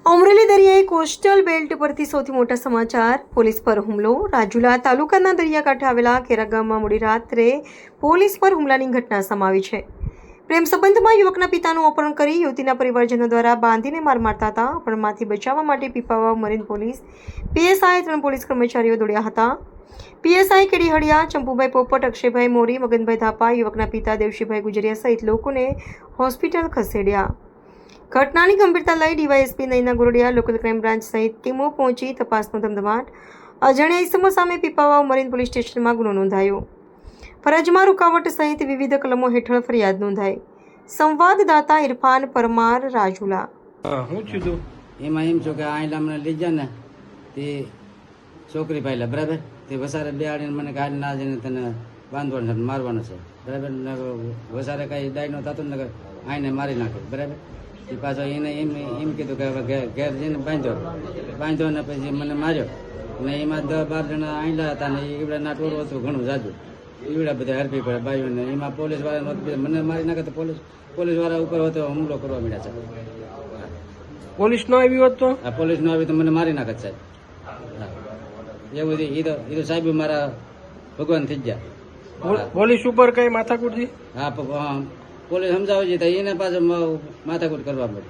અમરેલી દરિયાઈ coastal belt પરથી સૌથી મોટા સમાચાર. પોલીસ પર હુમલો. રાજુલા તાલુકાના દરિયાકાંઠે આવેલા ખેરા ગામમાં મોડી રાત્રે પોલીસ પર હુમલાની ઘટના સમાવી છે. પ્રેમ સંબંધમાં યુવકના પિતાનું અપહરણ કરી યુવતીના પરિવારજનો દ્વારા બાંધીને માર મારતા હતા. અપહરણમાંથી બચાવવા માટે Pipavav marine police PSI 3 police કર્મચારીઓ દોડ્યા હતા. પીએસઆઈ કેડી હળિયા, ચંપુભાઈ પોપટ, અક્ષયભાઈ મોરી, મગનભાઈ થાપા, યુવકના પિતા દેવશીભાઈ ગુજરિયા સહિત લોકોને હોસ્પિટલ ખસેડ્યા. ઘટનાની ગંભીરતા લઈ DYSP Nayana Gordiya, local crime branch સહિત ટીમો પહોંચી તપાસનો ધમધમાટ. અજાણ્યા ઇસમો સામે પીપાવાવ મરીન પોલીસ સ્ટેશનમાં ગુનો નોંધાયો. ફરજમાં રૂકાવટ સહિત વિવિધ કલમો હેઠળ ફરિયાદ નોંધાઈ. સંવાદદાતા ઇરફાન પરમાર, રાજુલા. હું થયું એમાં એમ છો કે આયલા મને લઈ જાય ને તે છોકરી પાયલા બરાબર તે વસારે બેહાડીને મને કાઢી ના જઈને તને બાંધવાનો છે, મારવાનો છે બરાબર. વસારે કાંઈ ડાયનો થતો ને આઈને મારી નાખે બરાબર. એ પાછો એને એમ કીધું કે હવે ઘેર જઈને બાંધ્યો ને પછી મને માર્યો ને એમાં 10-12 જણા આયલા હતા ને ઈવડાના ટોળું હતું ઘણું જાજુ. ઈવડા બધા હરપી પડે બાઈઓને. એમાં પોલીસ વાળા મને મારી નાખે તો પોલીસ વાળા ઉપર હતો હુમલો કરવા મળ્યા છે. પોલીસ નો આવી હોત તો? આ પોલીસ નો આવી તો મને મારી નાખત સાહેબ. એવું એ તો સાહેબ મારા ભગવાન થઈ ગયા. પોલીસ ઉપર કઈ માથાકૂટ થી? હા, પોલીસ સમજાવે છે તો એને પાછું માથાકૂટ કરવા મળે.